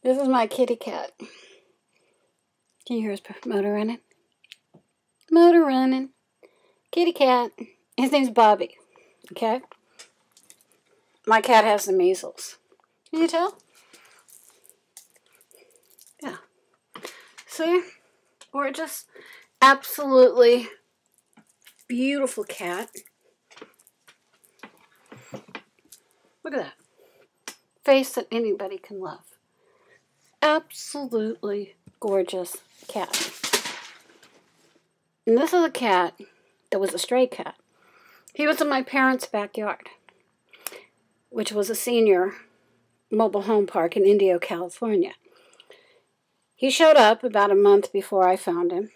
This is my kitty cat. Can you hear his motor running? Motor running. Kitty cat. His name's Bobby. Okay? My cat has the measles. Can you tell? Yeah. See? Gorgeous. Absolutely beautiful cat. Look at that. Face that anybody can love. Absolutely gorgeous cat. And this is a cat that was a stray cat. He was in my parents' backyard, which was a senior mobile home park in Indio, California. He showed up about a month before I found him.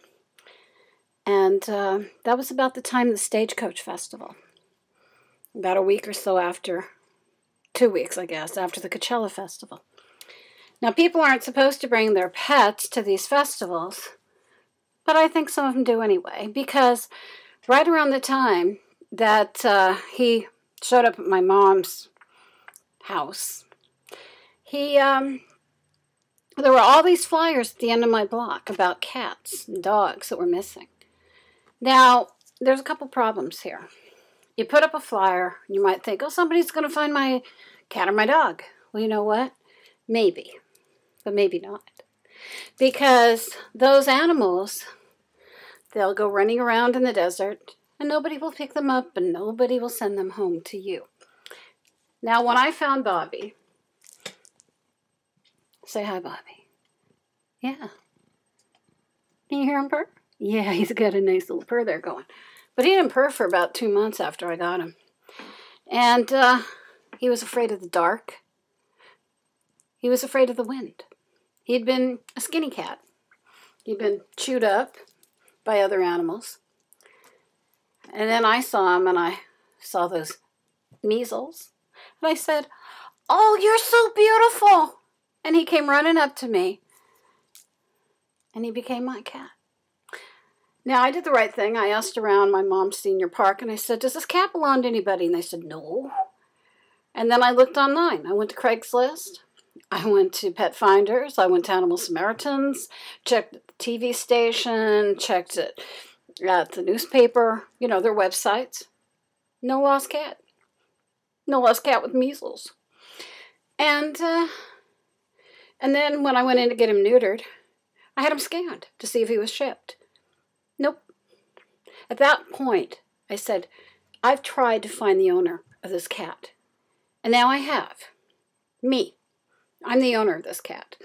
And that was about the time of the Stagecoach Festival. About a week or so after, 2 weeks, I guess, after the Coachella Festival. Now, people aren't supposed to bring their pets to these festivals, but I think some of them do anyway, because right around the time that he showed up at my mom's house, there were all these flyers at the end of my block about cats and dogs that were missing. Now, there's a couple problems here. You put up a flyer, you might think, oh, somebody's going to find my cat or my dog. Well, you know what? Maybe, but maybe not. Because those animals, they'll go running around in the desert, and nobody will pick them up, and nobody will send them home to you. Now, when I found Bobby, say hi, Bobby. Yeah. Can you hear him purr? Yeah, he's got a nice little purr there going. But he didn't purr for about 2 months after I got him. And he was afraid of the dark. He was afraid of the wind. He'd been a skinny cat. He'd been chewed up by other animals. And then I saw him, and I saw those measles. And I said, oh, you're so beautiful. And he came running up to me. And he became my cat. Now, I did the right thing. I asked around my mom's senior park, and I said, does this cat belong to anybody? And they said, no. And then I looked online. I went to Craigslist. I went to Pet Finders. I went to Animal Samaritans, checked the TV station, checked it at the newspaper, you know, their websites. No lost cat. No lost cat with measles. And then when I went in to get him neutered, I had him scanned to see if he was shipped. Nope. At that point, I said, I've tried to find the owner of this cat. And now I have. Me. I'm the owner of this cat.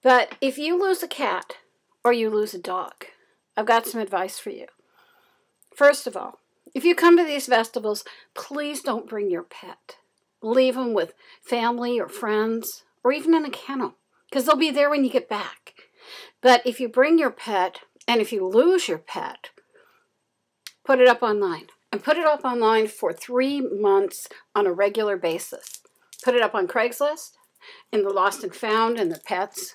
But if you lose a cat or you lose a dog, I've got some advice for you. First of all, if you come to these festivals, please don't bring your pet. Leave them with family or friends or even in a kennel, because they'll be there when you get back. But if you bring your pet, and if you lose your pet, put it up online. And put it up online for 3 months on a regular basis. Put it up on Craigslist, in the Lost and Found, and the pets.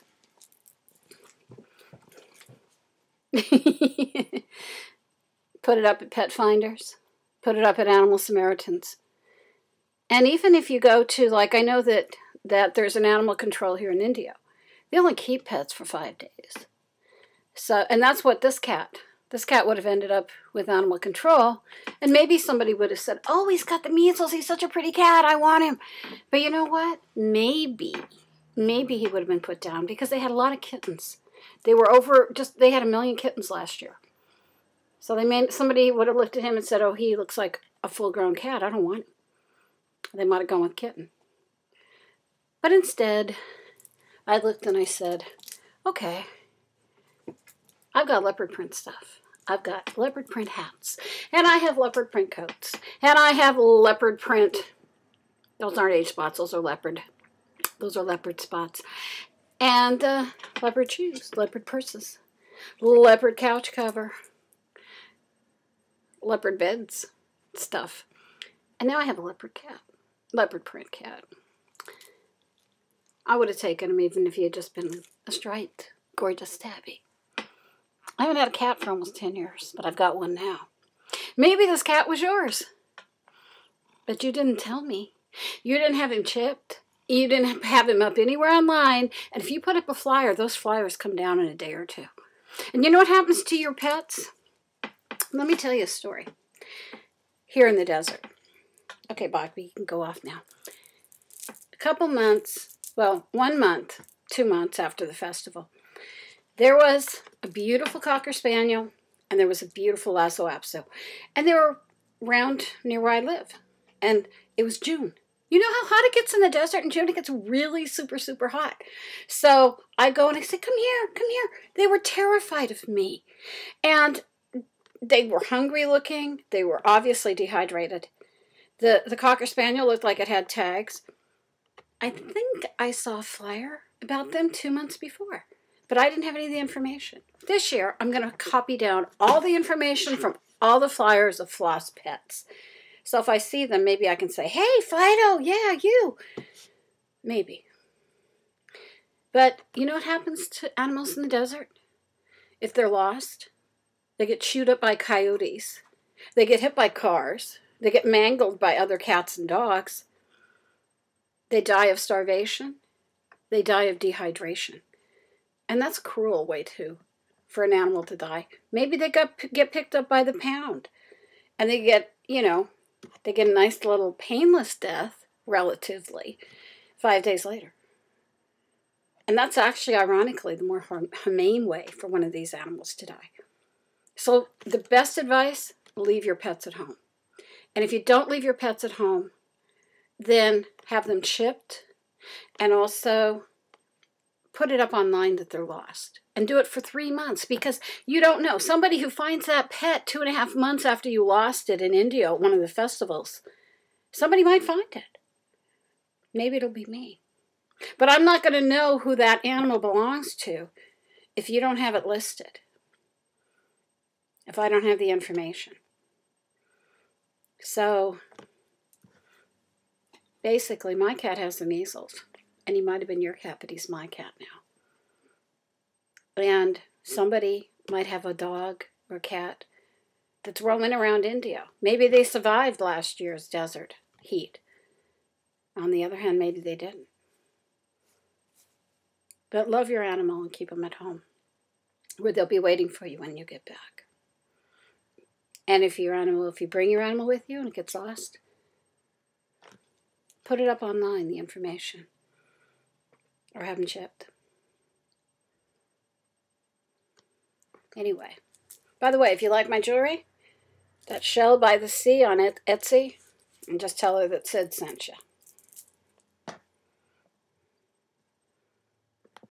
Put it up at Pet Finders. Put it up at Animal Samaritans. And even if you go to, like, I know that there's an animal control here in Indio. They only keep pets for 5 days. So, and that's what this cat would have ended up with animal control. And maybe somebody would have said, oh, he's got the measles. He's such a pretty cat. I want him. But you know what? Maybe he would have been put down because they had a lot of kittens. They were they had 1 million kittens last year. So somebody would have looked at him and said, oh, he looks like a full-grown cat. I don't want him. They might have gone with kitten. But instead, I looked and I said, okay, I've got leopard print stuff. I've got leopard print hats. And I have leopard print coats. And I have leopard print. Those aren't age spots. Those are leopard. Those are leopard spots. And leopard shoes. Leopard purses. Leopard couch cover. Leopard beds. Stuff. And now I have a leopard cat. Leopard print cat. I would have taken him even if he had just been a striped, gorgeous tabby. I haven't had a cat for almost 10 years, but I've got one now. Maybe this cat was yours, but you didn't tell me. You didn't have him chipped. You didn't have him up anywhere online. And if you put up a flyer, those flyers come down in a day or two. And you know what happens to your pets? Let me tell you a story. Here in the desert. Okay, Bobby, you can go off now. A couple months, well, 1 month, 2 months after the festival, there was a beautiful Cocker Spaniel and there was a beautiful Lhasa Apso. And they were around near where I live. And it was June. You know how hot it gets in the desert in June? It gets really super, super hot. So I go and I say, come here, come here. They were terrified of me. And they were hungry looking. They were obviously dehydrated. The Cocker Spaniel looked like it had tags. I think I saw a flyer about them 2 months before, but I didn't have any of the information. This year, I'm going to copy down all the information from all the flyers of Floss Pets. So if I see them, maybe I can say, hey, Fido, yeah, you. Maybe. But you know what happens to animals in the desert? If they're lost, they get chewed up by coyotes. They get hit by cars. They get mangled by other cats and dogs. They die of starvation. They die of dehydration. And that's a cruel way, too, for an animal to die. Maybe they get picked up by the pound. And they get, you know, they get a nice little painless death, relatively, 5 days later. And that's actually, ironically, the more humane way for one of these animals to die. So the best advice, leave your pets at home. And if you don't leave your pets at home, then have them chipped and also put it up online that they're lost. And do it for 3 months because you don't know. Somebody who finds that pet 2.5 months after you lost it in Indio at one of the festivals, somebody might find it. Maybe it'll be me. But I'm not going to know who that animal belongs to if you don't have it listed. If I don't have the information. So, basically, my cat has the measles. And he might have been your cat, but he's my cat now. And somebody might have a dog or cat that's roaming around India. Maybe they survived last year's desert heat. On the other hand, maybe they didn't. But love your animal and keep them at home, where they'll be waiting for you when you get back. And if you bring your animal with you and it gets lost, put it up online, the information. Or have them chipped. Anyway. By the way, if you like my jewelry, that shell by the sea on Etsy, and just tell her that Sid sent you.